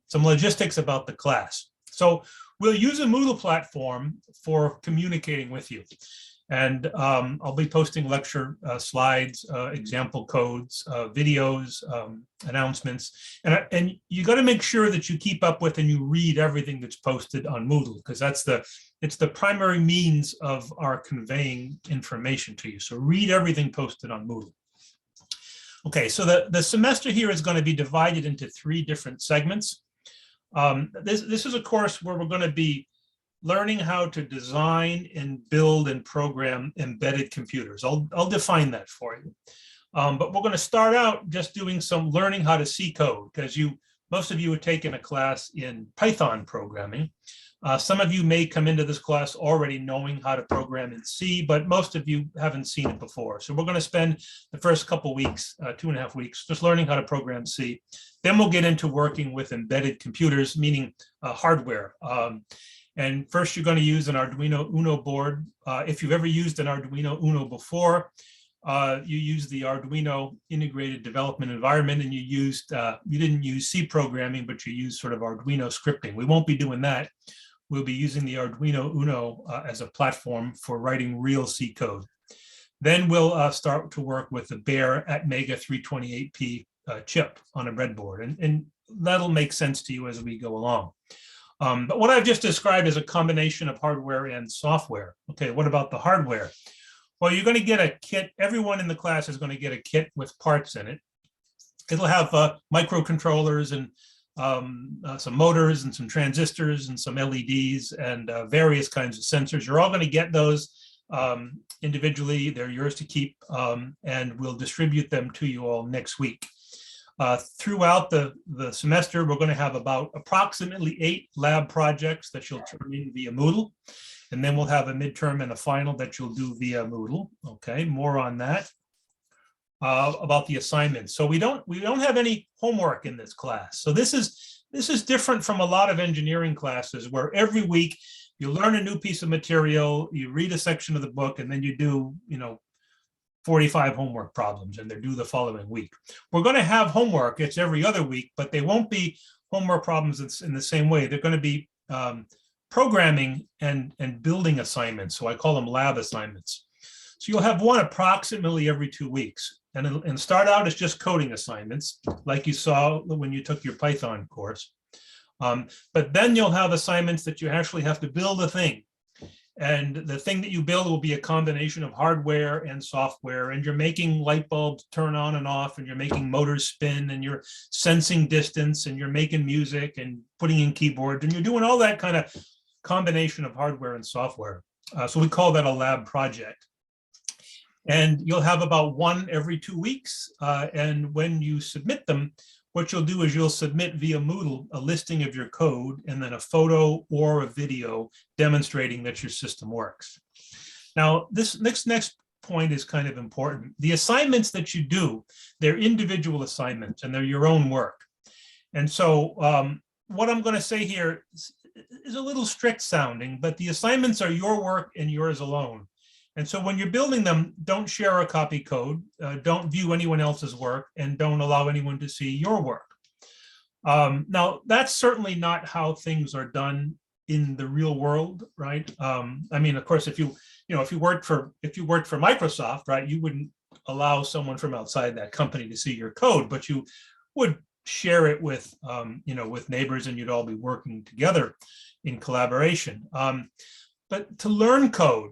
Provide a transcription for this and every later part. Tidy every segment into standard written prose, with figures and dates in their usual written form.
some logistics about the class. So we'll use a Moodle platform for communicating with you. And I'll be posting lecture slides, example codes, videos, announcements. And you got to make sure that you keep up with and you read everything that's posted on Moodle, because it's the primary means of our conveying information to you. So read everything posted on Moodle. Okay, so the semester here is going to be divided into 3 different segments. This is a course where we're going to be learning how to design and build and program embedded computers. I'll define that for you. But we're going to start out just doing some learning how to C code, because most of you have taken a class in Python programming. Some of you may come into this class already knowing how to program in C, but most of you haven't seen it before. So we're going to spend the first couple weeks, 2.5 weeks, just learning how to program C. Then we'll get into working with embedded computers, meaning hardware. And first, you're going to use an Arduino Uno board. If you've ever used an Arduino Uno before, you use the Arduino integrated development environment, and you didn't use C programming, but you used sort of Arduino scripting. We won't be doing that. We'll be using the Arduino Uno as a platform for writing real C code. Then we'll start to work with the bare Atmega 328P chip on a breadboard, and that'll make sense to you as we go along. But what I've just described is a combination of hardware and software. Okay, what about the hardware? Well, you're going to get a kit. Everyone in the class is going to get a kit with parts in it. It'll have microcontrollers and some motors and some transistors and some LEDs and various kinds of sensors. You're all going to get those individually. They're yours to keep, and we'll distribute them to you all next week. Throughout the semester, we're going to have about approximately 8 lab projects that you'll turn in via Moodle. And then we'll have a midterm and a final that you'll do via Moodle. Okay, more on that. About the assignments. So we don't have any homework in this class. So this is different from a lot of engineering classes where every week you learn a new piece of material, you read a section of the book, and then you do 45 homework problems, and they're due the following week. We're going to have homework. It's every other week, but they won't be homework problems that's in the same way. They're going to be programming and building assignments. So I call them lab assignments. So you'll have one approximately every 2 weeks. And start out as just coding assignments, like you saw when you took your Python course. But then you'll have assignments that you actually have to build a thing. And the thing that you build will be a combination of hardware and software. And you're making light bulbs turn on and off, and you're making motors spin, and you're sensing distance, and you're making music and putting in keyboards. And you're doing all that kind of combination of hardware and software. So we call that a lab project. And you'll have about one every 2 weeks. And when you submit them, what you'll do is you'll submit via Moodle a listing of your code and then a photo or a video demonstrating that your system works. Now, this next point is kind of important. The assignments that you do, they're individual assignments and they're your own work. And so what I'm going to say here is a little strict sounding, but the assignments are your work and yours alone. And so when you're building them, don't share a copy code, don't view anyone else's work, and don't allow anyone to see your work. Now, that's certainly not how things are done in the real world, right? I mean, of course, if you worked for Microsoft, right, you wouldn't allow someone from outside that company to see your code, but you would share it with with neighbors, and you'd all be working together in collaboration. But to learn code,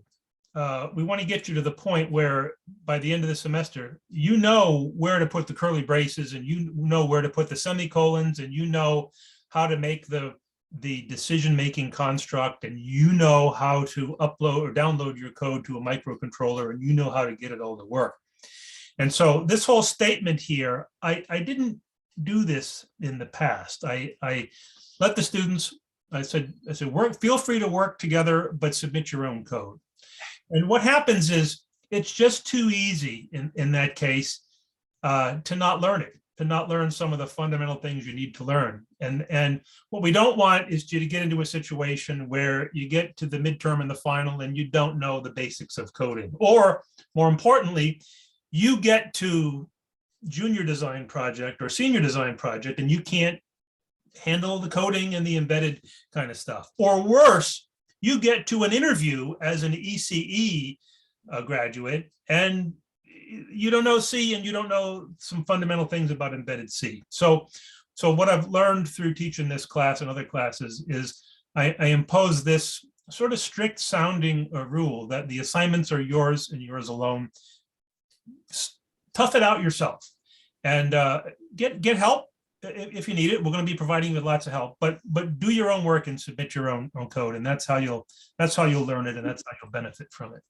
we want to get you to the point where by the end of the semester, you know where to put the curly braces, and you know where to put the semicolons, and you know how to make the decision-making construct, and you know how to upload or download your code to a microcontroller, and you know how to get it all to work. And so this whole statement here, I didn't do this in the past. I let the students, I said, feel free to work together, but submit your own code. And what happens is it's just too easy in that case to not learn it, to not learn some of the fundamental things you need to learn. And what we don't want is you to get into a situation where you get to the midterm and the final and you don't know the basics of coding. Or more importantly, you get to junior design project or senior design project and you can't handle the coding and the embedded kind of stuff. Or worse, you get to an interview as an ECE graduate and you don't know C and you don't know some fundamental things about embedded C. So what I've learned through teaching this class and other classes is I impose this sort of strict sounding rule that the assignments are yours and yours alone. Tough it out yourself and get help if you need it. We're going to be providing you with lots of help, but do your own work and submit your own code, and that's how you'll learn it, and that's how you'll benefit from it.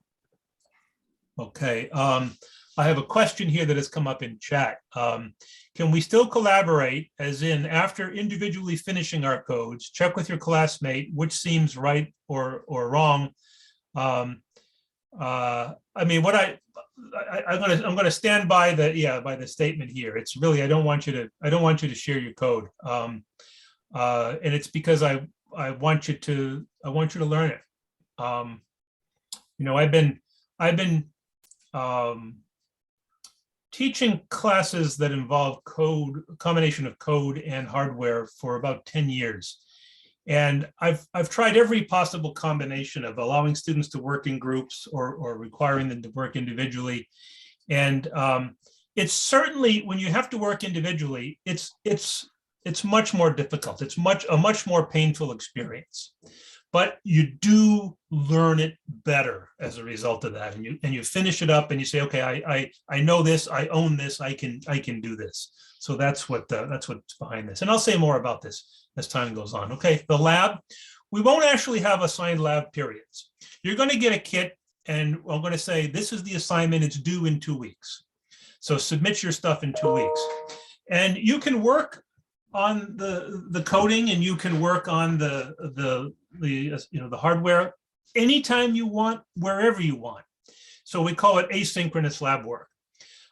Okay, I have a question here that has come up in chat. Can we still collaborate, as in after individually finishing our codes, check with your classmate which seems right or wrong? I mean, I'm going to stand by the statement here. It's really, I don't want you to share your code, and it's because I want you to learn it. You know, I've been teaching classes that involve code, a combination of code and hardware, for about 10 years. And I've tried every possible combination of allowing students to work in groups or requiring them to work individually. And it's certainly, when you have to work individually, it's much more difficult. It's a much more painful experience. But you do learn it better as a result of that, and you finish it up and you say, okay, I know this, I own this, I can do this. So that's what's behind this, and I'll say more about this as time goes on. Okay, the lab, we won't actually have assigned lab periods. You're going to get a kit, and I'm going to say this is the assignment. It's due in 2 weeks, so submit your stuff in 2 weeks, and you can work on the coding, and you can work on the hardware anytime you want, wherever you want. So we call it asynchronous lab work.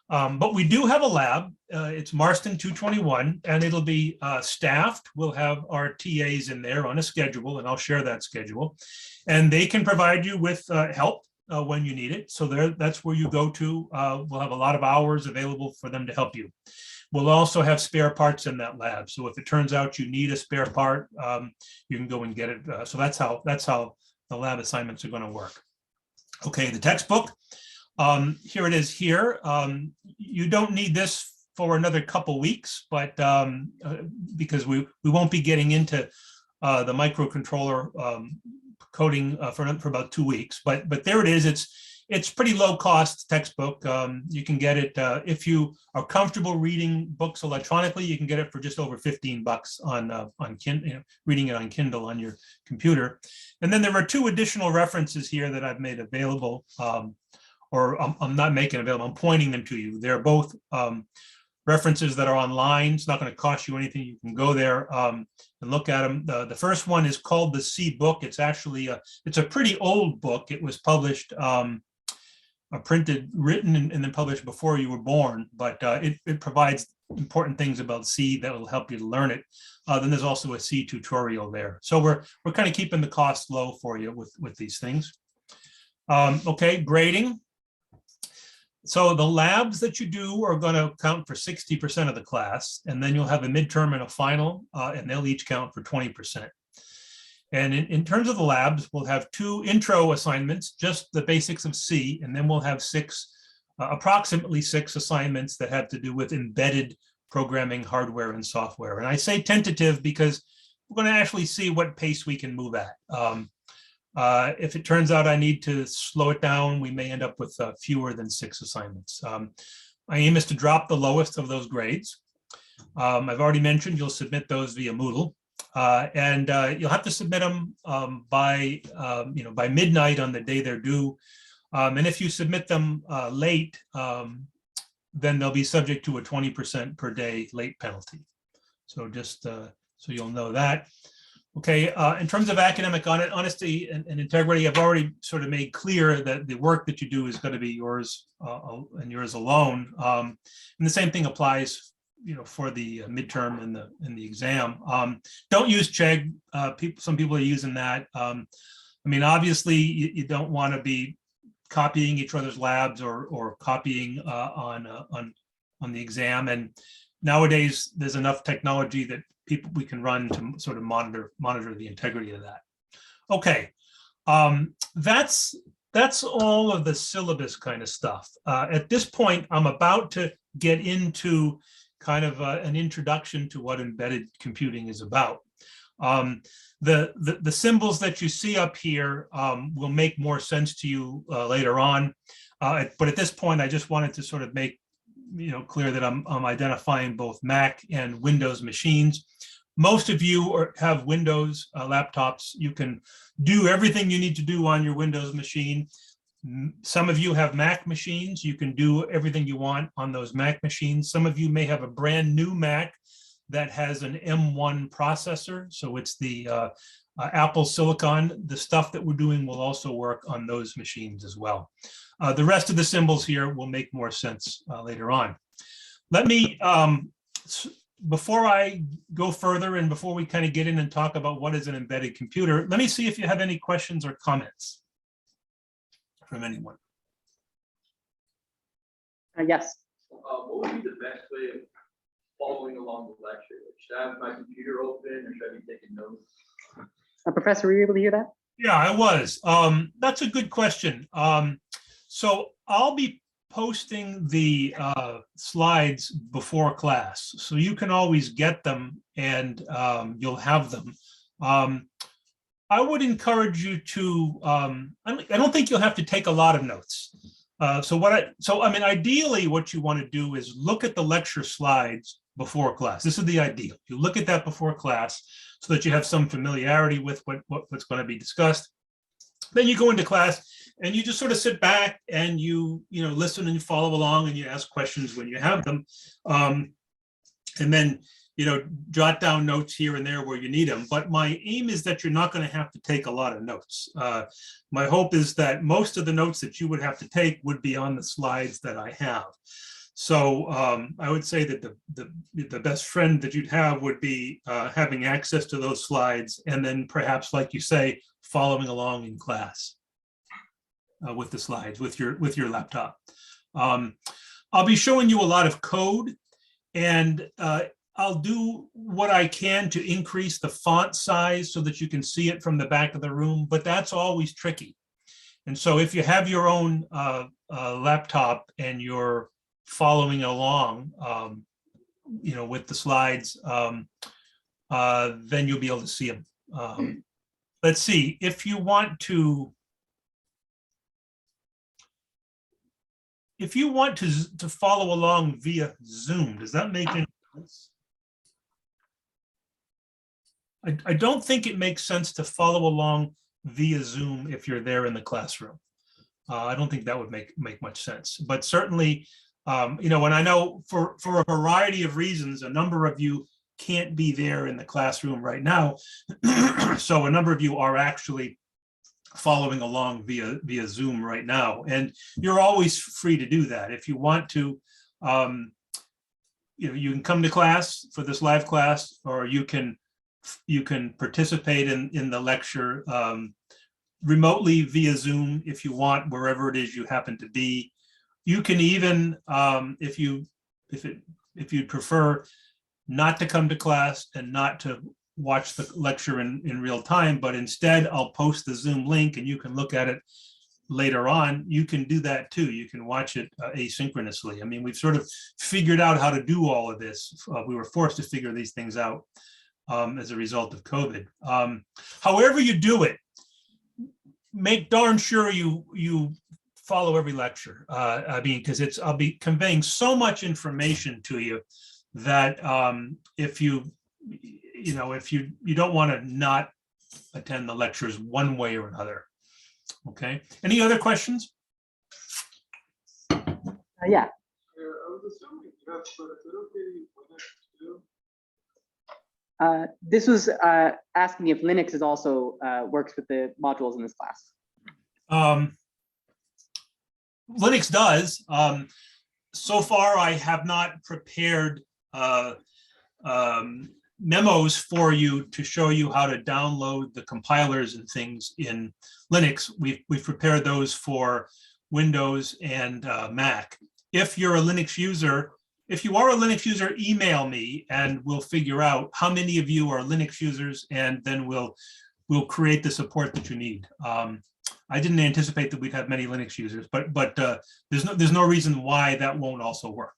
But we do have a lab. It's Marston 221, and it'll be staffed. We'll have our TAs in there on a schedule, and I'll share that schedule. And they can provide you with help when you need it. So that's where you go to. We'll have a lot of hours available for them to help you. We'll also have spare parts in that lab. So if it turns out you need a spare part, you can go and get it. So that's how the lab assignments are going to work. Okay, the textbook. Here it is here. You don't need this for another couple weeks, but because we won't be getting into the microcontroller coding for about 2 weeks. But there it is. It's pretty low cost textbook. You can get it if you are comfortable reading books electronically. You can get it for just over $15 on Kindle, reading it on Kindle on your computer. And then there are 2 additional references here that I've made available, or I'm not making available. I'm pointing them to you. They're both references that are online. It's not going to cost you anything. You can go there and look at them. The first one is called the C book. It's actually it's a pretty old book. It was published. Written and then published before you were born, but it provides important things about C that will help you to learn it. Then there's also a C tutorial there. So we're kind of keeping the cost low for you with these things. Okay, grading. So the labs that you do are going to count for 60% of the class, and then you'll have a midterm and a final, and they'll each count for 20%. And in terms of the labs, we'll have 2 intro assignments, just the basics of C, and then we'll have approximately 6 assignments that have to do with embedded programming, hardware, and software. And I say tentative because we're going to actually see what pace we can move at. If it turns out I need to slow it down, we may end up with fewer than 6 assignments. My aim is to drop the lowest of those grades. I've already mentioned you'll submit those via Moodle. And you'll have to submit them by midnight on the day they're due. And if you submit them late, then they'll be subject to a 20% per day late penalty. So just so you'll know that. Okay, in terms of academic honesty and integrity, I've already sort of made clear that the work that you do is going to be yours and yours alone. And the same thing applies for the midterm and the exam. Don't use Chegg. Some people are using that. I mean, obviously, you don't want to be copying each other's labs or copying on the exam. And nowadays, there's enough technology that we can run to sort of monitor the integrity of that. Okay, that's all of the syllabus kind of stuff. At this point, I'm about to get into kind of an introduction to what embedded computing is about. The symbols that you see up here will make more sense to you later on. But at this point, I just wanted to sort of make clear that I'm identifying both Mac and Windows machines. Most of you have Windows laptops. You can do everything you need to do on your Windows machine. Some of you have Mac machines. You can do everything you want on those Mac machines. Some of you may have a brand new Mac that has an M1 processor. So it's the Apple Silicon. The stuff that we're doing will also work on those machines as well. The rest of the symbols here will make more sense later on. Let me, before I go further and before we kind of get in and talk about what is an embedded computer, let me see if you have any questions or comments from anyone. Yes. What would be the best way of following along the lecture? Should I have my computer open or should I be taking notes? Professor, were you able to hear that? Yeah, I was. That's a good question. So I'll be posting the slides before class, so you can always get them and you'll have them. I would encourage you to, I don't think you'll have to take a lot of notes. So I mean, ideally what you want to do is look at the lecture slides before class. This is the ideal. You look at that before class so that you have some familiarity with what's going to be discussed. Then you go into class and you just sort of sit back and you listen and you follow along and you ask questions when you have them. And then jot down notes here and there where you need them. But my aim is that you're not going to have to take a lot of notes. My hope is that most of the notes that you would have to take would be on the slides that I have. So I would say that the best friend that you'd have would be having access to those slides and then perhaps, like you say, following along in class with the slides with your laptop. I'll be showing you a lot of code, and I'll do what I can to increase the font size so that you can see it from the back of the room, but that's always tricky. And so if you have your own laptop and you're following along, with the slides, then you'll be able to see them. Let's see, if you want to follow along via Zoom, does that make any sense? I don't think it makes sense to follow along via Zoom if you're there in the classroom. I don't think that would make much sense, but certainly, and I know for a variety of reasons, a number of you can't be there in the classroom right now. So a number of you are actually following along via Zoom right now, and you're always free to do that. If you want to, you can come to class for this live class, or you can participate in the lecture remotely via Zoom if you want, wherever it is you happen to be. You can even, if you'd prefer, not to come to class and not to watch the lecture in real time, but instead I'll post the Zoom link and you can look at it later on. You can do that too. You can watch it asynchronously. I mean, we've sort of figured out how to do all of this. We were forced to figure these things out as a result of COVID. However you do it, make darn sure you follow every lecture. I mean, because I'll be conveying so much information to you that if you don't want to not attend the lectures one way or another. Okay. Any other questions? Yeah. I was assuming you have productivity Linux too. This was asking if Linux is also works with the modules in this class. Linux does. So far, I have not prepared memos for you to show you how to download the compilers and things in Linux. We've prepared those for Windows and Mac. If you're a Linux user, if you are a Linux user, email me and we'll figure out how many of you are Linux users, and then we'll create the support that you need. I didn't anticipate that we'd have many Linux users, but there's no reason why that won't also work.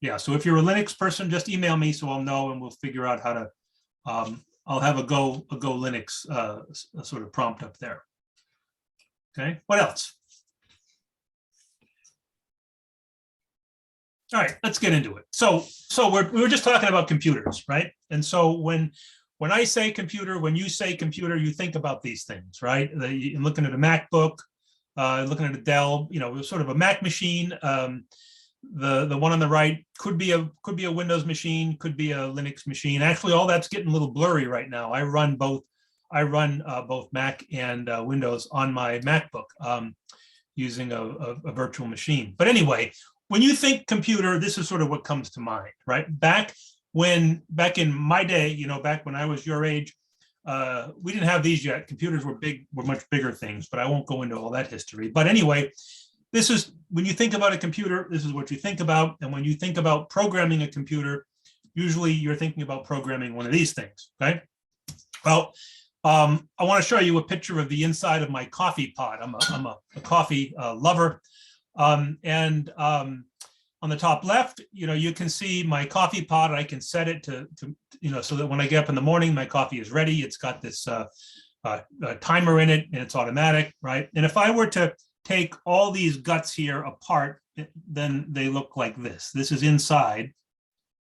Yeah, so if you're a Linux person, just email me so I'll know, and we'll figure out how to. I'll have a Go Linux sort of prompt up there. Okay, what else? All right, let's get into it. So we were just talking about computers, right? And so when I say computer, when you say computer, you think about these things, right? You're looking at a MacBook, looking at a Dell, sort of a Mac machine. The one on the right could be a Windows machine, could be a Linux machine. Actually, all that's getting a little blurry right now. I run both Mac and Windows on my MacBook using a virtual machine. But anyway, when you think computer, this is sort of what comes to mind, right? Back in my day, back when I was your age, we didn't have these yet. Computers were much bigger things, but I won't go into all that history. But anyway, this is when you think about a computer, this is what you think about. And when you think about programming a computer, usually you're thinking about programming one of these things, okay? Well, I want to show you a picture of the inside of my coffee pot. I'm a coffee lover. On the top left, you can see my coffee pot. I can set it to so that when I get up in the morning, my coffee is ready. It's got this timer in it, and it's automatic, right? And if I were to take all these guts here apart, then they look like this. This is inside,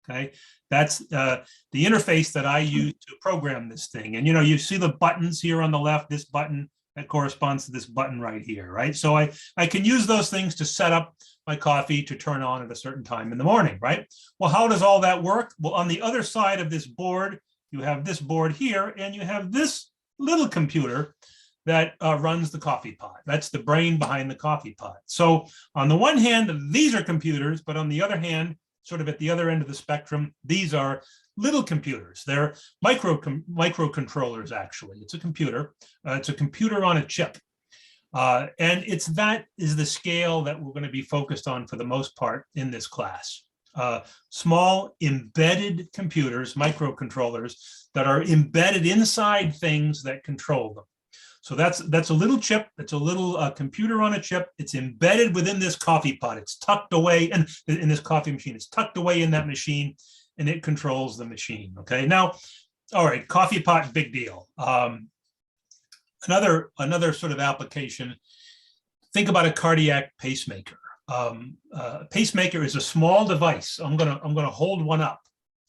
okay? That's the interface that I use to program this thing. And you see the buttons here on the left, this button that corresponds to this button right here, right? So I can use those things to set up my coffee to turn on at a certain time in the morning, right? Well, how does all that work? Well, on the other side of this board, you have this board here, and you have this little computer that runs the coffee pot. That's the brain behind the coffee pot. So on the one hand, these are computers, but on the other hand, sort of at the other end of the spectrum, these are little computers. They're microcontrollers, actually. It's a computer. It's a computer on a chip. And that is the scale that we're going to be focused on for the most part in this class. Small embedded computers, microcontrollers, that are embedded inside things that control them. So that's a little chip. It's a little computer on a chip. It's embedded within this coffee pot. It's tucked away, and in this coffee machine, it's tucked away in that machine, and it controls the machine. Okay. Now, all right, coffee pot, big deal. Another sort of application. Think about a cardiac pacemaker. Pacemaker is a small device. I'm gonna hold one up,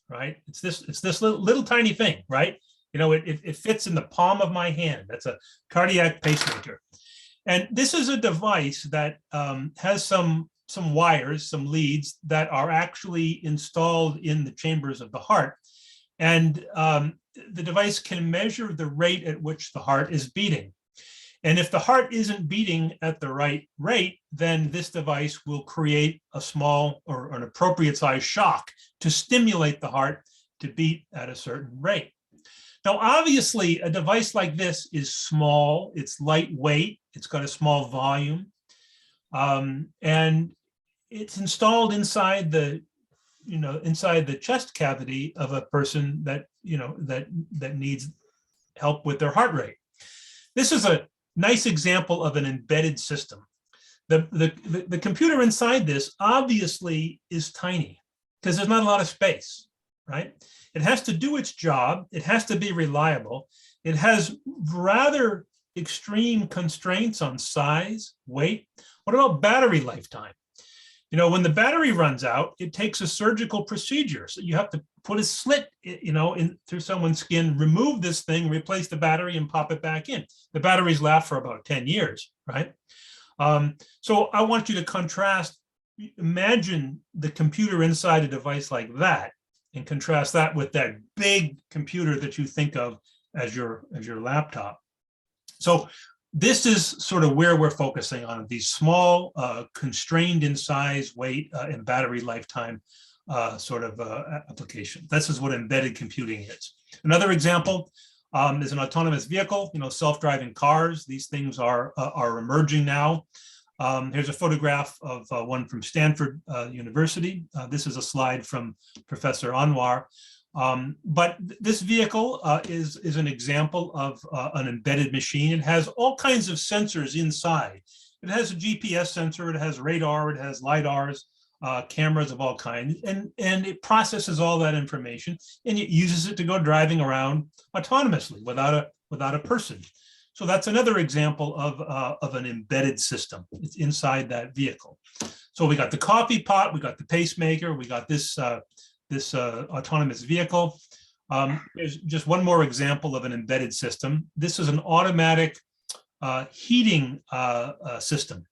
right? It's this little tiny thing, right? It fits in the palm of my hand. That's a cardiac pacemaker. And this is a device that has some wires, some leads that are actually installed in the chambers of the heart. And the device can measure the rate at which the heart is beating. And if the heart isn't beating at the right rate, then this device will create a small or an appropriate size shock to stimulate the heart to beat at a certain rate. Now, obviously, a device like this is small, it's lightweight, it's got a small volume, and it's installed inside the chest cavity of a person that needs help with their heart rate. This is a nice example of an embedded system. The computer inside this obviously is tiny because there's not a lot of space, right? It has to do its job. It has to be reliable. It has rather extreme constraints on size, weight. What about battery lifetime? When the battery runs out, it takes a surgical procedure. So you have to put a slit, in through someone's skin, remove this thing, replace the battery, and pop it back in. The batteries last for about 10 years, right? So I want you to contrast, imagine the computer inside a device like that, and contrast that with that big computer that you think of as your laptop. So this is sort of where we're focusing on, these small, constrained in size, weight, and battery lifetime application. This is what embedded computing is. Another example is an autonomous vehicle, self-driving cars. These things are emerging now. Here's a photograph of one from Stanford University. This is a slide from Professor Anwar. But this vehicle is an example of an embedded machine. It has all kinds of sensors inside. It has a GPS sensor, it has radar, it has LiDARs, cameras of all kinds, and it processes all that information and it uses it to go driving around autonomously without a person. So that's another example of an embedded system. It's inside that vehicle. So we got the coffee pot, we got the pacemaker, we got this autonomous vehicle. There's just one more example of an embedded system. This is an automatic heating system.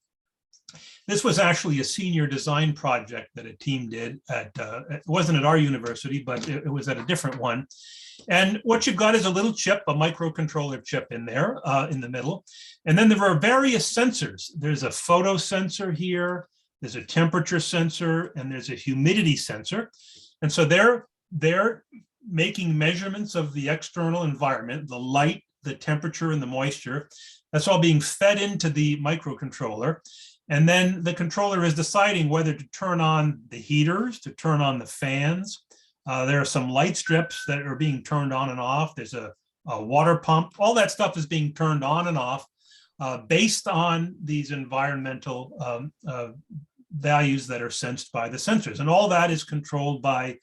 This was actually a senior design project that a team did at, it wasn't at our university, but it was at a different one. And what you've got is a little chip, a microcontroller chip in there in the middle. And then there are various sensors. There's a photo sensor here, there's a temperature sensor, and there's a humidity sensor. And so they're making measurements of the external environment, the light, the temperature, and the moisture. That's all being fed into the microcontroller. And then the controller is deciding whether to turn on the heaters, to turn on the fans. There are some light strips that are being turned on and off. There's a water pump. All that stuff is being turned on and off based on these environmental values that are sensed by the sensors. And all that is controlled by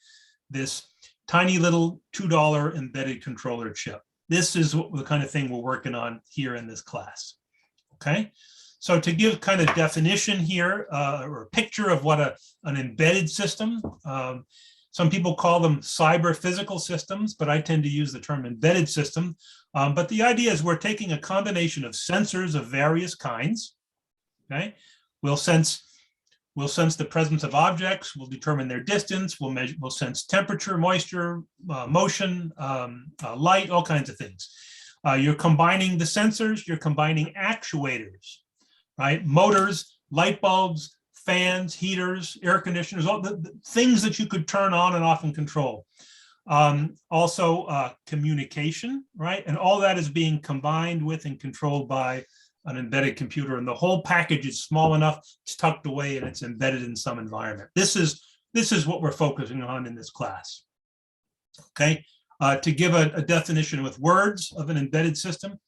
this tiny little $2 embedded controller chip. This is the kind of thing we're working on here in this class. Okay. So to give kind of definition here, or a picture of what an embedded system, some people call them cyber physical systems, but I tend to use the term embedded system. But the idea is we're taking a combination of sensors of various kinds. Okay, we'll sense the presence of objects, we'll determine their distance, we'll sense temperature, moisture, motion, light, all kinds of things. You're combining the sensors, you're combining actuators, right? Motors, light bulbs, fans, heaters, air conditioners, all the things that you could turn on and off and control. Also communication, right? And all that is being combined with and controlled by an embedded computer, and the whole package is small enough, it's tucked away, and it's embedded in some environment. This is what we're focusing on in this class. Okay, to give a definition with words of an embedded system,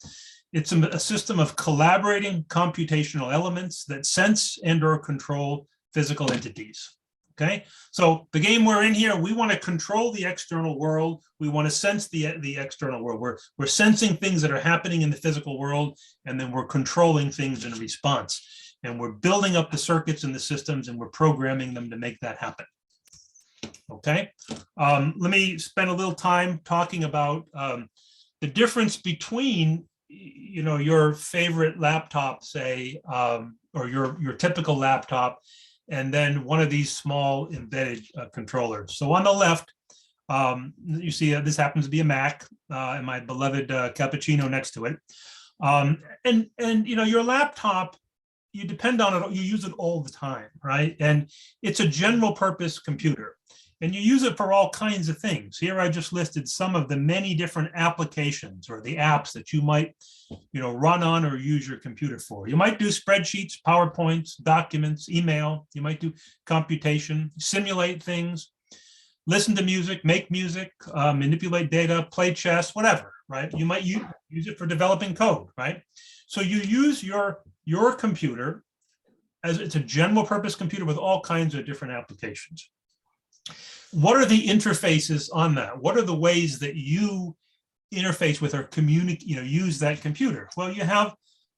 it's a system of collaborating computational elements that sense and or control physical entities. Okay, so the game we're in here, we want to control the external world. We want to sense the external world. We're sensing things that are happening in the physical world, and then we're controlling things in response. And we're building up the circuits and the systems, and we're programming them to make that happen. Okay, let me spend a little time talking about the difference between, you know, your favorite laptop, say, or your typical laptop, and then one of these small embedded controllers. So on the left, you see this happens to be a Mac, and my beloved cappuccino next to it. And you know, your laptop, you depend on it, you use it all the time, right? And it's a general purpose computer, and you use it for all kinds of things. Here I just listed some of the many different applications or the apps that you might, you know, run on or use your computer for. You might do spreadsheets, PowerPoints, documents, email. You might do computation, simulate things, listen to music, make music, manipulate data, play chess, whatever, right? You might use it for developing code, right? So you use your computer as it's a general purpose computer with all kinds of different applications. What are the interfaces on that? What are the ways that you interface with or communicate, you know, use that computer? Well, you have,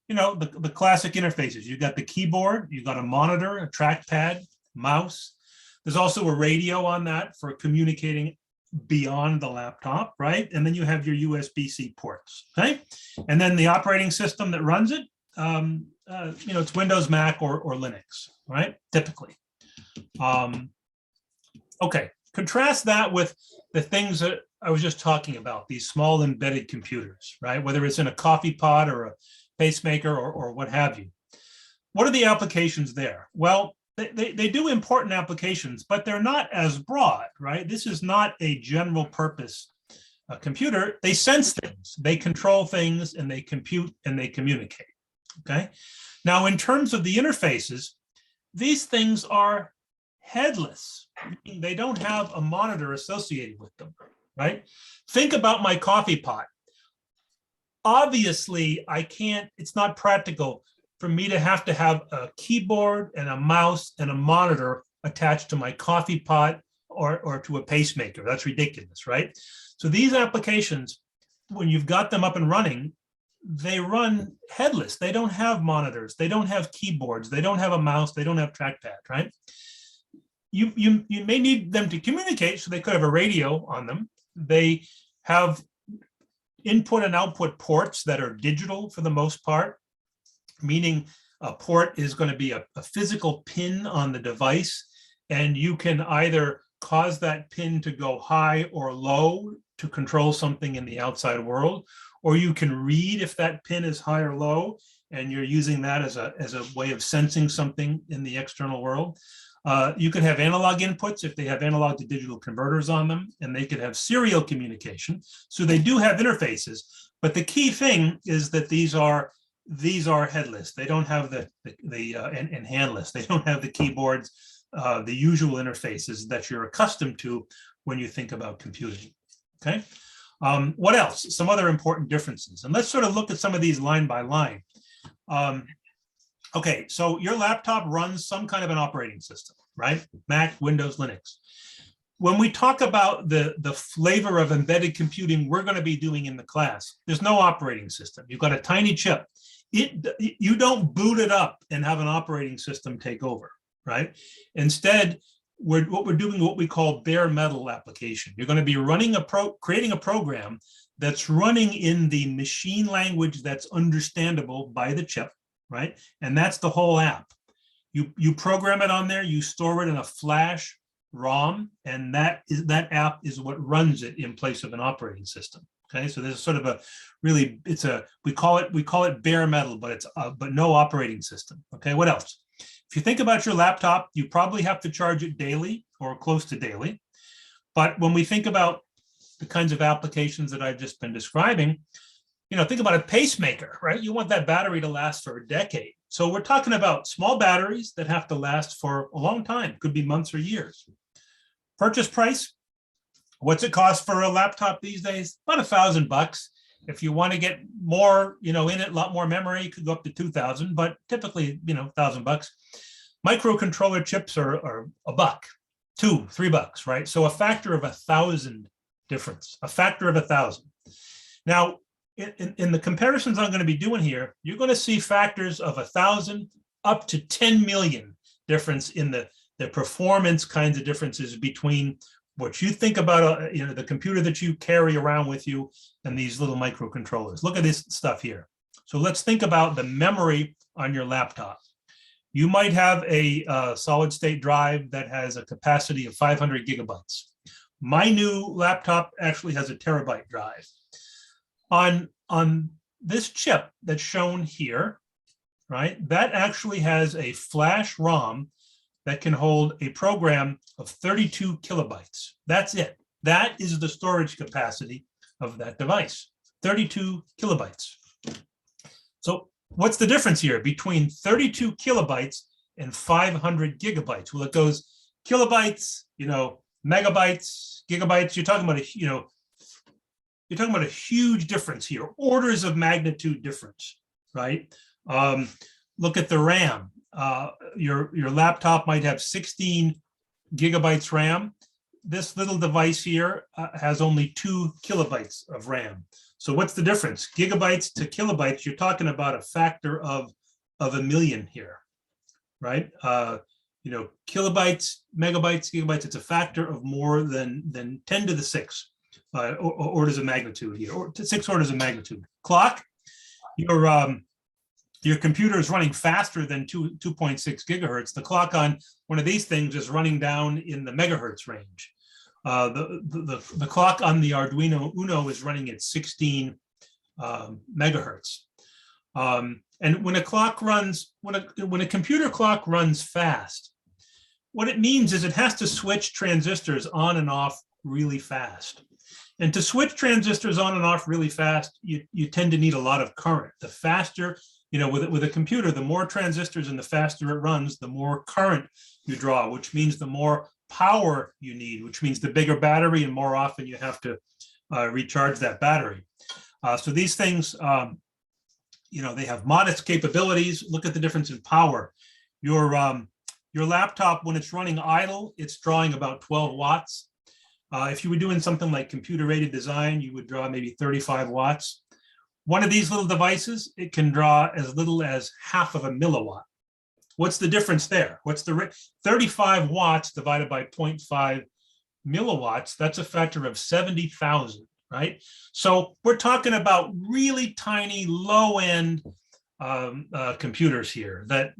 you know, the classic interfaces. You've got the keyboard, you've got a monitor, a trackpad, mouse. There's also a radio on that for communicating beyond the laptop, right? And then you have your USB-C ports, okay? And then the operating system that runs it, you know, it's Windows, Mac, or Linux, right? Typically. Okay, contrast that with the things that I was just talking about, these small embedded computers, right? Whether it's in a coffee pot or a pacemaker or what have you. What are the applications there? Well, they do important applications, but they're not as broad, right? This is not a general purpose computer. They sense things, they control things, and they compute and they communicate, okay? Now, in terms of the interfaces, these things are headless. Meaning they don't have a monitor associated with them, right? Think about my coffee pot. Obviously, I can't, it's not practical for me to have a keyboard and a mouse and a monitor attached to my coffee pot or to a pacemaker. That's ridiculous, right? So these applications, when you've got them up and running, they run headless. They don't have monitors. They don't have keyboards. They don't have a mouse. They don't have trackpad, right? You may need them to communicate, so they could have a radio on them. They have input and output ports that are digital for the most part, meaning a port is going to be a physical pin on the device, and you can either cause that pin to go high or low to control something in the outside world, or you can read if that pin is high or low, and you're using that as a way of sensing something in the external world. You can have analog inputs if they have analog to digital converters on them, and they could have serial communication. So they do have interfaces, but the key thing is that these are headless. They don't have and handless. They don't have the keyboards, the usual interfaces that you're accustomed to when you think about computing. Okay. What else? Some other important differences, and let's sort of look at some of these line by line. Okay, so your laptop runs some kind of an operating system, right? Mac, Windows, Linux. When we talk about the flavor of embedded computing we're going to be doing in the class, there's no operating system. You've got a tiny chip. You don't boot it up and have an operating system take over, right? Instead, what we're doing what we call bare metal application. You're going to be running creating a program that's running in the machine language that's understandable by the chip, right? And that's the whole app. You program it on there, you store it in a flash ROM, and that app is what runs it in place of an operating system. Okay, so there's sort of a really, we call it bare metal, but but no operating system. Okay, what else? If you think about your laptop, you probably have to charge it daily or close to daily. But when we think about the kinds of applications that I've just been describing, think about a pacemaker, right? You want that battery to last for a decade. So we're talking about small batteries that have to last for a long time, could be months or years. Purchase price, what's it cost for a laptop these days? About $1,000. If you want to get more, in it, a lot more memory, it could go up to 2,000, but typically, $1,000. Microcontroller chips are $1, $2, $3, right? So a factor of 1,000 difference, a factor of 1,000. Now, in the comparisons I'm going to be doing here, you're going to see factors of 1,000 up to 10 million difference in the performance kinds of differences between what you think about, the computer that you carry around with you and these little microcontrollers. Look at this stuff here. So let's think about the memory on your laptop. You might have a solid state drive that has a capacity of 500 gigabytes. My new laptop actually has a terabyte drive. On this chip that's shown here, right, that actually has a flash ROM that can hold a program of 32 kilobytes. That's it. That is the storage capacity of that device, 32 kilobytes. So what's the difference here between 32 kilobytes and 500 gigabytes? Well, it goes kilobytes, megabytes, gigabytes. You're talking about a huge difference here, orders of magnitude difference, right? Look at the RAM. Your laptop might have 16 gigabytes RAM. This little device here has only 2 kilobytes of RAM. So what's the difference? Gigabytes to kilobytes, you're talking about a factor of 1,000,000 here, right? Kilobytes, megabytes, gigabytes, it's a factor of more than 10 to the 6 orders of magnitude here, or 6 orders of magnitude. Clock, your computer is running faster than 2.6 gigahertz. The clock on one of these things is running down in the megahertz range. The clock on the Arduino Uno is running at 16 megahertz. And when a computer clock runs fast, what it means is it has to switch transistors on and off really fast. And to switch transistors on and off really fast, you tend to need a lot of current. The faster with a computer, the more transistors and the faster it runs, the more current you draw, which means the more power you need, which means the bigger battery and more often you have to recharge that battery. So these things, they have modest capabilities. Look at the difference in power. Your laptop, when it's running idle, it's drawing about 12 watts. If you were doing something like computer-aided design, you would draw maybe 35 watts. One of these little devices, it can draw as little as half of a milliwatt. What's the difference there? What's the 35 watts divided by 0.5 milliwatts? That's a factor of 70,000, right? So we're talking about really tiny, low-end computers here that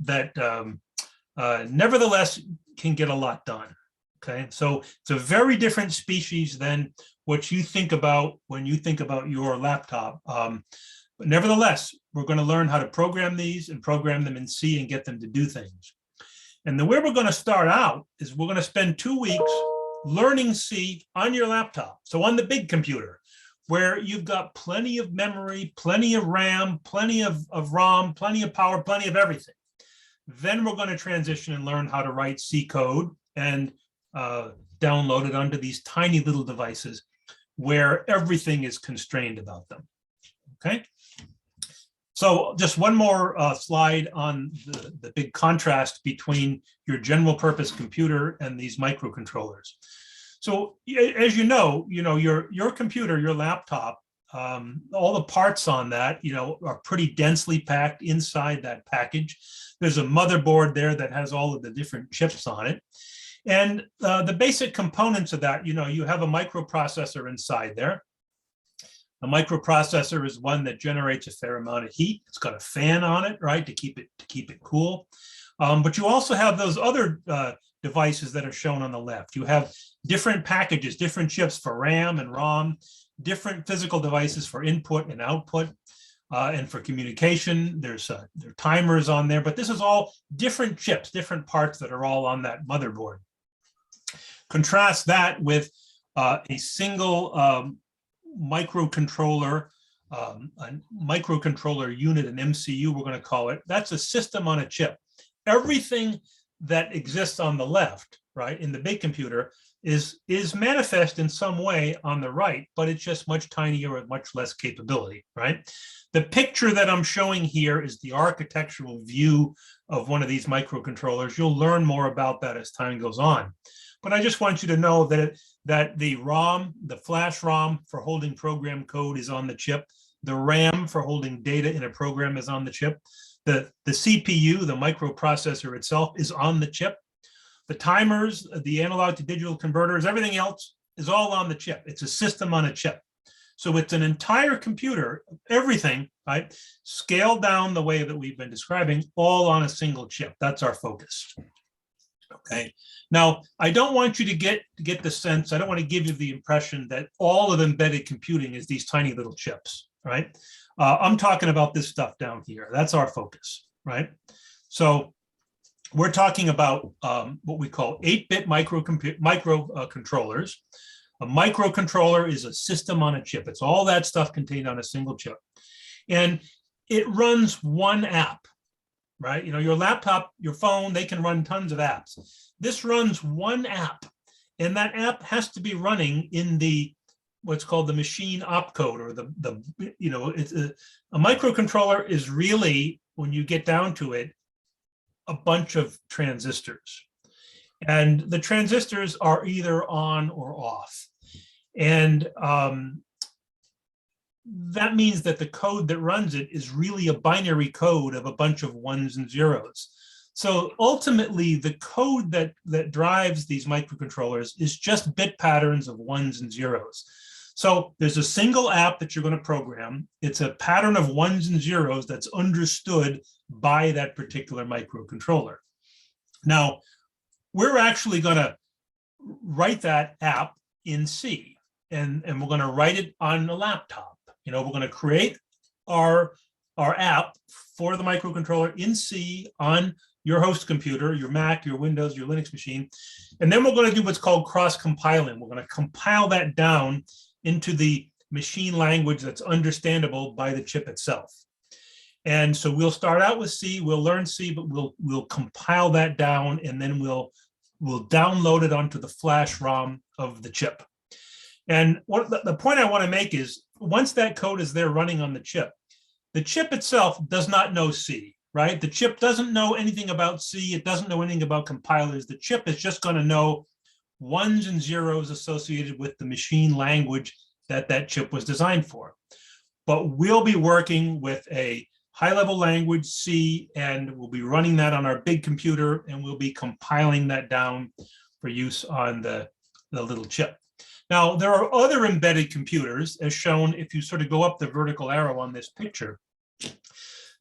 nevertheless can get a lot done. Okay, so it's a very different species than what you think about when you think about your laptop. But nevertheless, we're going to learn how to program these and program them in C and get them to do things. And the way we're going to start out is we're going to spend 2 weeks learning C on your laptop. So on the big computer, where you've got plenty of memory, plenty of RAM, plenty of ROM, plenty of power, plenty of everything. Then we're going to transition and learn how to write C code and download it onto these tiny little devices where everything is constrained about them. Okay. So just one more slide on the big contrast between your general purpose computer and these microcontrollers. So as you know, your computer, your laptop, all the parts on that, are pretty densely packed inside that package. There's a motherboard there that has all of the different chips on it. And the basic components of that, you have a microprocessor inside there. A microprocessor is one that generates a fair amount of heat. It's got a fan on it, right, to keep it cool. But you also have those other devices that are shown on the left. You have different packages, different chips for RAM and ROM, different physical devices for input and output, and for communication. There are timers on there, but this is all different chips, different parts that are all on that motherboard. Contrast that with a single microcontroller, a microcontroller unit, an MCU, we're going to call it. That's a system on a chip. Everything that exists on the left, right, in the big computer is manifest in some way on the right, but it's just much tinier with much less capability, right? The picture that I'm showing here is the architectural view of one of these microcontrollers. You'll learn more about that as time goes on. But I just want you to know that the ROM, the flash ROM for holding program code is on the chip. The RAM for holding data in a program is on the chip. The CPU, the microprocessor itself, is on the chip. The timers, the analog to digital converters, everything else is all on the chip. It's a system on a chip. So it's an entire computer, everything, right, scaled down the way that we've been describing, all on a single chip. That's our focus. Okay. Now, I don't want you to get the sense, I don't want to give you the impression that all of embedded computing is these tiny little chips, right? I'm talking about this stuff down here. That's our focus, right? So we're talking about what we call 8-bit microcontrollers. A microcontroller is a system on a chip. It's all that stuff contained on a single chip. And it runs one app, right? Your laptop, your phone, they can run tons of apps. This runs one app, and that app has to be running in the what's called the machine opcode, or it's a microcontroller is really, when you get down to it, a bunch of transistors. And the transistors are either on or off. And that means that the code that runs it is really a binary code of a bunch of ones and zeros. So ultimately, the code that drives these microcontrollers is just bit patterns of ones and zeros. So there's a single app that you're going to program. It's a pattern of ones and zeros that's understood by that particular microcontroller. Now, we're actually going to write that app in C, and we're going to write it on a laptop. We're going to create our app for the microcontroller in C on your host computer, your Mac, your Windows, your Linux machine. And then we're going to do what's called cross-compiling. We're going to compile that down into the machine language that's understandable by the chip itself. And so we'll start out with C, we'll learn C, but we'll compile that down, and then we'll download it onto the flash ROM of the chip. And what the point I want to make is, once that code is there running on the chip itself does not know C, right? The chip doesn't know anything about C. It doesn't know anything about compilers. The chip is just going to know ones and zeros associated with the machine language that chip was designed for. But we'll be working with a high-level language, C, and we'll be running that on our big computer, and we'll be compiling that down for use on the little chip. Now, there are other embedded computers, as shown if you sort of go up the vertical arrow on this picture,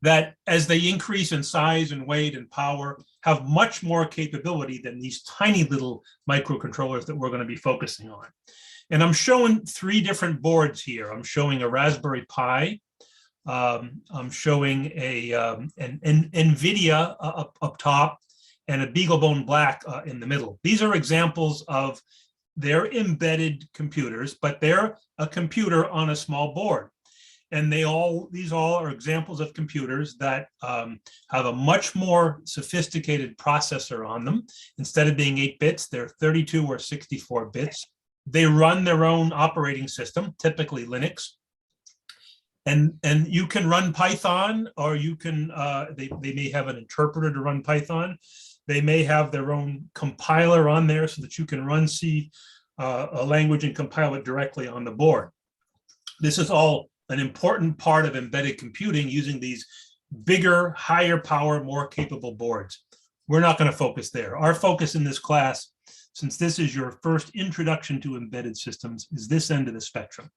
that as they increase in size and weight and power, have much more capability than these tiny little microcontrollers that we're going to be focusing on. And I'm showing 3 different boards here. I'm showing a Raspberry Pi. I'm showing an NVIDIA up top and a BeagleBone Black in the middle. These are examples of their embedded computers, but they're a computer on a small board. And these all are examples of computers that have a much more sophisticated processor on them. Instead of being 8 bits, they're 32 or 64 bits. They run their own operating system, typically Linux. And you can run Python, or you can, they may have an interpreter to run Python. They may have their own compiler on there so that you can run C, a language, and compile it directly on the board. This is all an important part of embedded computing, using these bigger, higher power, more capable boards. We're not going to focus there. Our focus in this class, since this is your first introduction to embedded systems, is this end of the spectrum.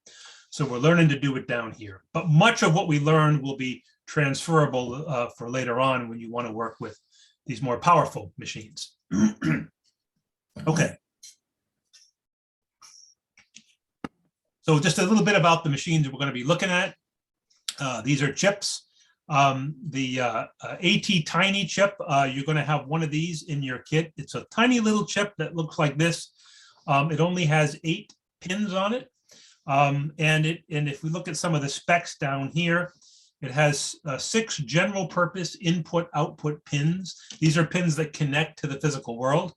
So we're learning to do it down here. But much of what we learn will be transferable for later on when you want to work with these more powerful machines. Okay. So just a little bit about the machines we're going to be looking at. These are chips. The AT-Tiny chip, you're going to have one of these in your kit. It's a tiny little chip that looks like this. It only has 8 pins on it. And if we look at some of the specs down here, it has 6 general purpose input-output pins. These are pins that connect to the physical world.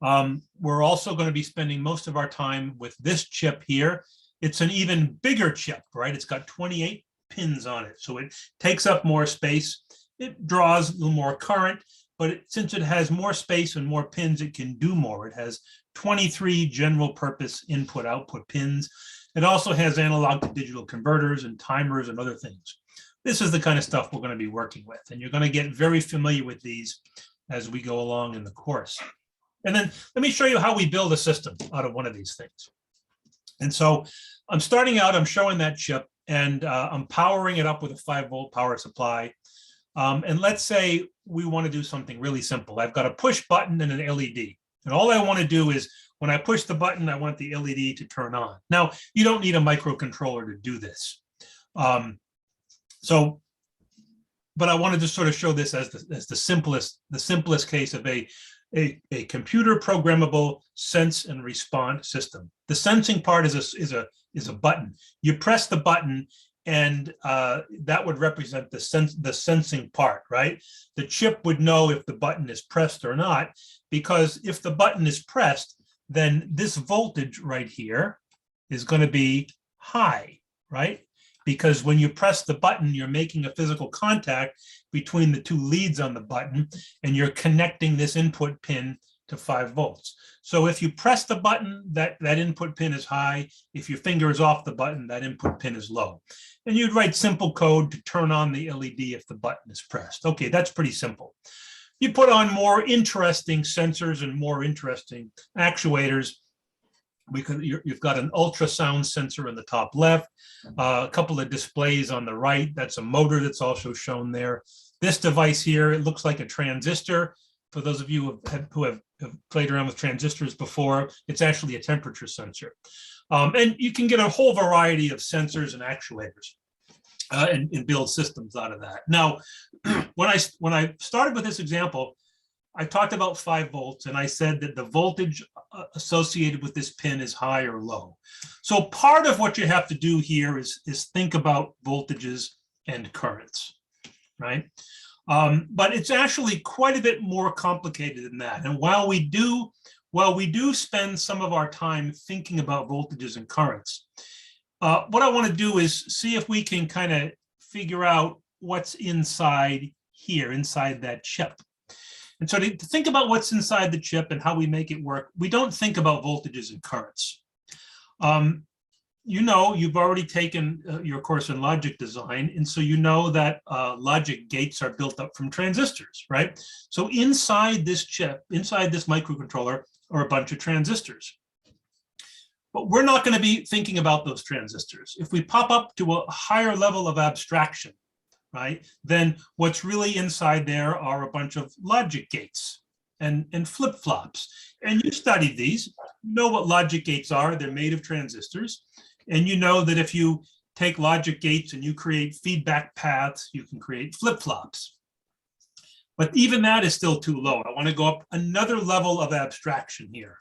We're also going to be spending most of our time with this chip here. It's an even bigger chip, right? It's got 28 pins on it, so it takes up more space. It draws a little more current, but since it has more space and more pins, it can do more. It has 23 general purpose input-output pins. It also has analog to digital converters and timers and other things. This is the kind of stuff we're going to be working with, and you're going to get very familiar with these as we go along in the course. And then let me show you how we build a system out of one of these things. And so I'm starting out, I'm showing that chip, and I'm powering it up with a 5-volt power supply. And let's say we want to do something really simple. I've got a push button and an LED. And all I want to do is, when I push the button, I want the LED to turn on. Now, you don't need a microcontroller to do this. But I wanted to sort of show this as the simplest case of a computer programmable sense and respond system. The sensing part is a button. You press the button, and that would represent the sensing part, right? The chip would know if the button is pressed or not, because if the button is pressed, then this voltage right here is going to be high, right? Because when you press the button, you're making a physical contact between the 2 leads on the button, and you're connecting this input pin to 5 volts. So if you press the button, that input pin is high. If your finger is off the button, that input pin is low. And you'd write simple code to turn on the LED if the button is pressed. Okay, that's pretty simple. You put on more interesting sensors and more interesting actuators. You've got an ultrasound sensor in the top left, a couple of displays on the right. That's a motor that's also shown there. This device here, it looks like a transistor. For those of you who have played around with transistors before, it's actually a temperature sensor. And you can get a whole variety of sensors and actuators and build systems out of that. Now, when I started with this example, I talked about 5 volts, and I said that the voltage associated with this pin is high or low. So part of what you have to do here is think about voltages and currents, right? But it's actually quite a bit more complicated than that. And while we do spend some of our time thinking about voltages and currents, what I want to do is see if we can kind of figure out what's inside here, inside that chip. And so to think about what's inside the chip and how we make it work, we don't think about voltages and currents. You know, you've already taken your course in logic design, and so you know that logic gates are built up from transistors, right? So inside this chip, inside this microcontroller, are a bunch of transistors. But we're not going to be thinking about those transistors. If we pop up to a higher level of abstraction, right, then what's really inside there are a bunch of logic gates and flip-flops. And you studied these, you know what logic gates are. They're made of transistors. And you know that if you take logic gates and you create feedback paths, you can create flip-flops. But even that is still too low. I want to go up another level of abstraction here.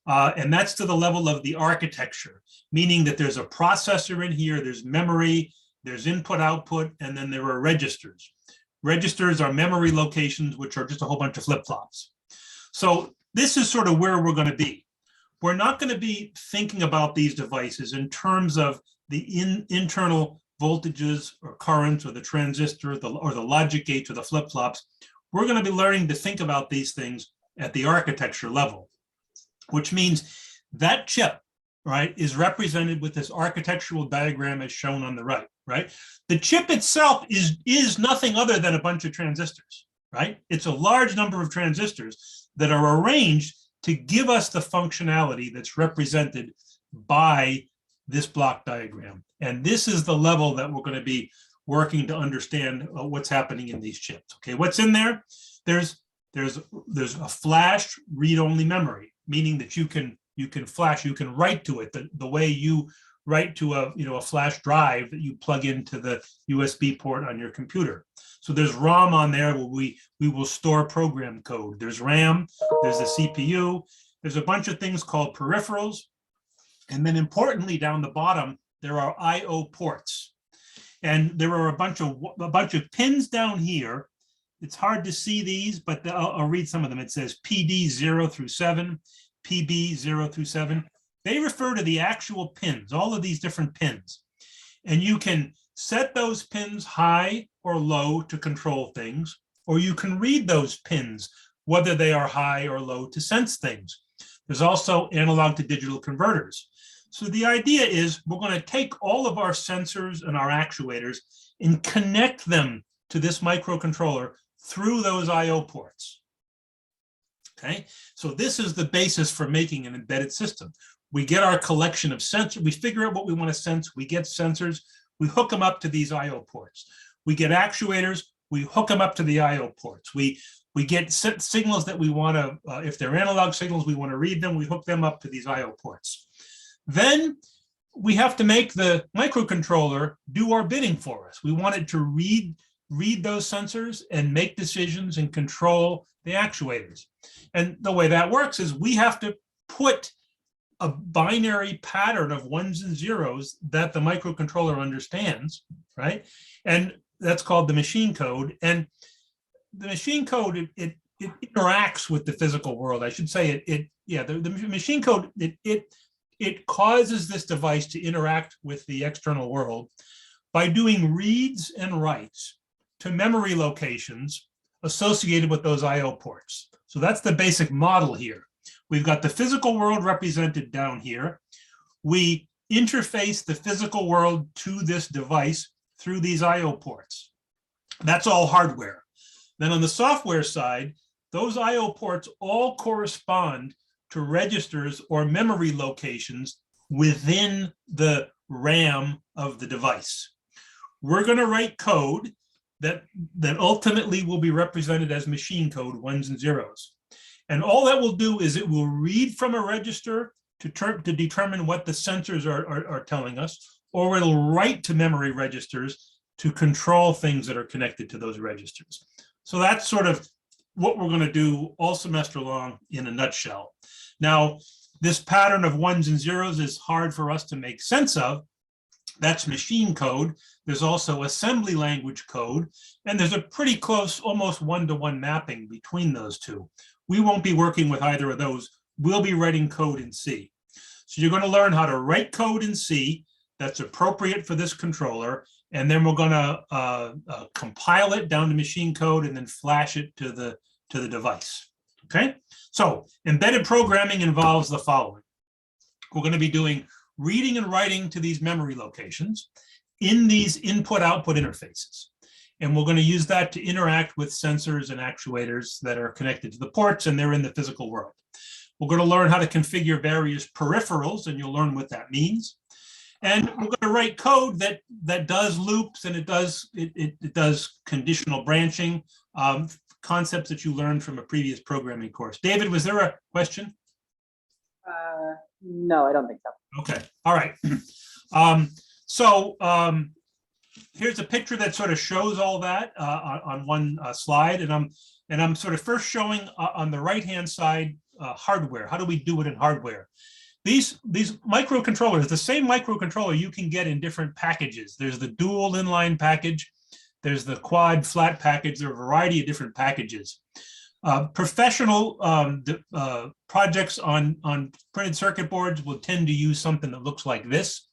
And that's to the level of the architecture, meaning that there's a processor in here, there's memory, there's input output, and then there are registers. Registers are memory locations, which are just a whole bunch of flip-flops. So this is sort of where we're going to be. We're not going to be thinking about these devices in terms of the internal voltages or currents or the transistor or the logic gates or the flip-flops. We're going to be learning to think about these things at the architecture level, which means that chip, right, is represented with this architectural diagram as shown on the right, right? The chip itself is nothing other than a bunch of transistors, right? It's a large number of transistors that are arranged to give us the functionality that's represented by this block diagram. And this is the level that we're going to be working to understand what's happening in these chips. Okay, what's in there? There's a flash read-only memory, meaning that you can flash, you can write to it the way you write to a flash drive that you plug into the USB port on your computer. So there's ROM on there where we will store program code. There's RAM, there's the CPU, there's a bunch of things called peripherals. And then importantly, down the bottom, there are I/O ports. And there are a bunch of pins down here. It's hard to see these, but I'll read some of them. It says PD 0 through 7, PB 0 through 7. They refer to the actual pins, all of these different pins. And you can set those pins high or low to control things, or you can read those pins, whether they are high or low, to sense things. There's also analog to digital converters. So the idea is we're going to take all of our sensors and our actuators and connect them to this microcontroller through those I/O ports. Okay, so this is the basis for making an embedded system. We get our collection of sensors, we figure out what we want to sense, we get sensors, we hook them up to these I/O ports. We get actuators, we hook them up to the I/O ports. We get signals that we want to, if they're analog signals, we want to read them, we hook them up to these I/O ports. Then we have to make the microcontroller do our bidding for us. We want it to read those sensors and make decisions and control the actuators. And the way that works is we have to put a binary pattern of ones and zeros that the microcontroller understands, right? And that's called the machine code. And the machine code, it interacts with the physical world. I should say the machine code, it causes this device to interact with the external world by doing reads and writes to memory locations associated with those I/O ports. So that's the basic model here. We've got the physical world represented down here. We interface the physical world to this device through these I/O ports. That's all hardware. Then on the software side, those I/O ports all correspond to registers or memory locations within the RAM of the device. We're going to write code that ultimately will be represented as machine code, ones and zeros. And all that will do is it will read from a register to determine what the sensors are telling us, or it'll write to memory registers to control things that are connected to those registers. So that's sort of what we're going to do all semester long in a nutshell. Now, this pattern of ones and zeros is hard for us to make sense of, That's machine code. There's also assembly language code, and there's a pretty close, almost one-to-one mapping between those two. We won't be working with either of those. We'll be writing code in C. So you're going to learn how to write code in C that's appropriate for this controller, and then we're going to compile it down to machine code and then flash it to the device. Okay, so embedded programming involves the following. We're going to be doing reading and writing to these memory locations in these input-output interfaces. And we're going to use that to interact with sensors and actuators that are connected to the ports, and they're in the physical world. We're going to learn how to configure various peripherals, and you'll learn what that means. And we're going to write code that does loops, and it does conditional branching, concepts that you learned from a previous programming course. David, was there a question? No, I don't think so. Okay, all right. Here's a picture that sort of shows all that on one slide, and I'm sort of first showing on the right-hand side hardware. How do we do it in hardware? These microcontrollers, the same microcontroller you can get in different packages. There's the dual inline package. There's the quad flat package. There are a variety of different packages. Professional projects on printed circuit boards will tend to use something that looks like this.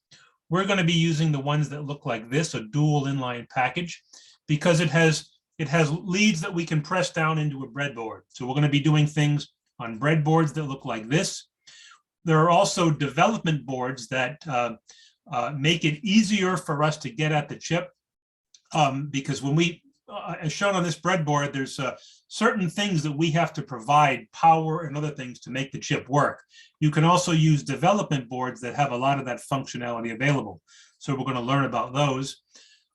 We're going to be using the ones that look like this, a dual inline package, because it has leads that we can press down into a breadboard. So we're going to be doing things on breadboards that look like this. There are also development boards that make it easier for us to get at the chip, because when we, as shown on this breadboard, there's certain things that we have to provide, power and other things, to make the chip work. You can also use development boards that have a lot of that functionality available. So we're going to learn about those.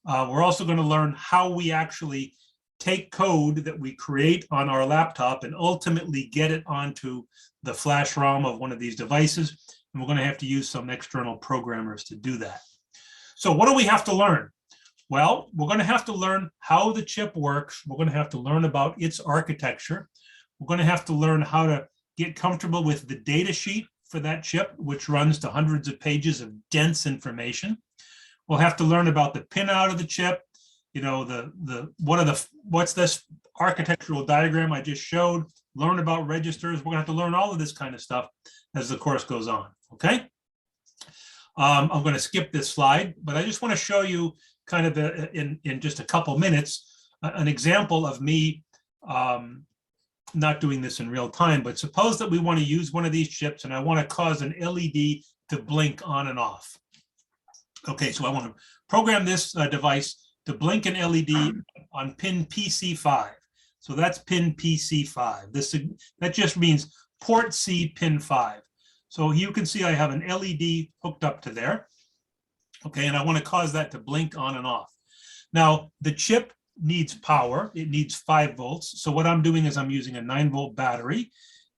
We're also going to learn how we actually take code that we create on our laptop and ultimately get it onto the flash ROM of one of these devices. And we're going to have to use some external programmers to do that. So what do we have to learn? Well, we're going to have to learn how the chip works. We're going to have to learn about its architecture. We're going to have to learn how to get comfortable with the data sheet for that chip, which runs to hundreds of pages of dense information. We'll have to learn about the pinout of the chip. You know, what's this architectural diagram I just showed? Learn about registers. We're going to have to learn all of this kind of stuff as the course goes on. Okay. I'm going to skip this slide, but I just want to show you kind of in just a couple minutes an example of me not doing this in real time. But suppose that we want to use one of these chips, and I want to cause an LED to blink on and off. Okay, so I want to program this device to blink an LED on pin PC5. So that's pin PC5. That just means port C pin 5. So you can see I have an LED hooked up to there. Okay, and I want to cause that to blink on and off. Now, the chip needs power. It needs 5 volts. So what I'm doing is I'm using a 9-volt battery.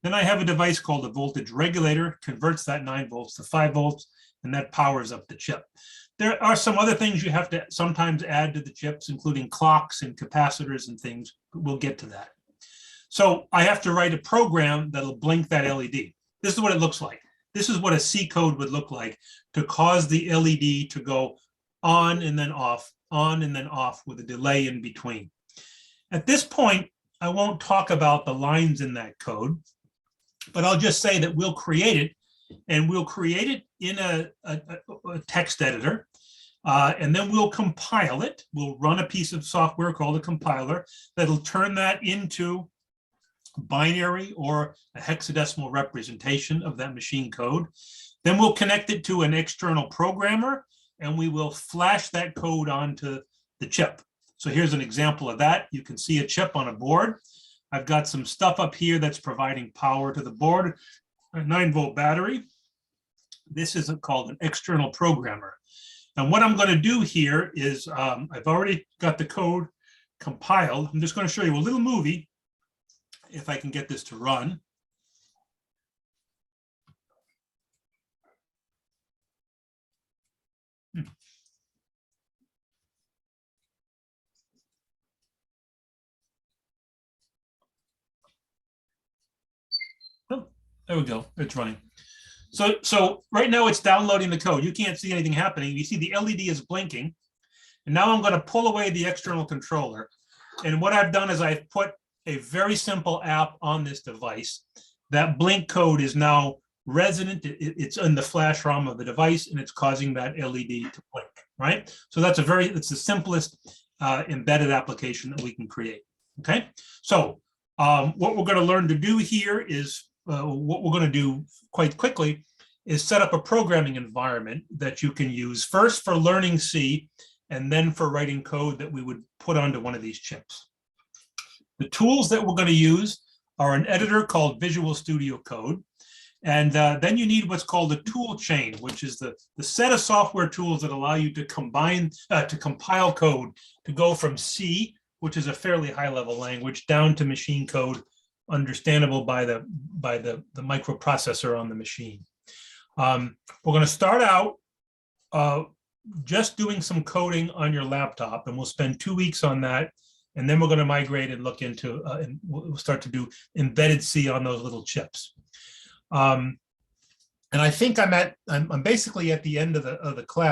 Then I have a device called a voltage regulator, converts that 9 volts to 5 volts, and that powers up the chip. There are some other things you have to sometimes add to the chips, including clocks and capacitors and things. We'll get to that. So I have to write a program that'll blink that LED. This is what it looks like. This is what a C code would look like to cause the LED to go on and then off with a delay in between. At this point, I won't talk about the lines in that code, but I'll just say that we'll create it, and we'll create it in a text editor, and then we'll compile it. We'll run a piece of software called a compiler that'll turn that into binary or a hexadecimal representation of that machine code. Then we'll connect it to an external programmer, and we will flash that code onto the chip. So here's an example of that. You can see a chip on a board. I've got some stuff up here that's providing power to the board, a 9-volt battery. This is called an external programmer. And what I'm going to do here is I've already got the code compiled. I'm just going to show you a little movie, if I can get this to run. Oh, there we go. It's running. So right now it's downloading the code. You can't see anything happening. You see the LED is blinking. And now I'm going to pull away the external controller. And what I've done is I've put a very simple app on this device. That blink code is now resident. It's in the flash ROM of the device, and it's causing that LED to blink, right? So it's the simplest embedded application that we can create, okay? So what we're going to learn to do here is, what we're going to do quite quickly is set up a programming environment that you can use first for learning C, and then for writing code that we would put onto one of these chips. The tools that we're going to use are an editor called Visual Studio Code. And then you need what's called a tool chain, which is the set of software tools that allow you to compile code to go from C, which is a fairly high level language, down to machine code, understandable by the microprocessor on the machine. We're going to start out just doing some coding on your laptop, and we'll spend 2 weeks on that. And then we're going to migrate and look into, and we'll start to do embedded C on those little chips. And I think I'm basically at the end of the class.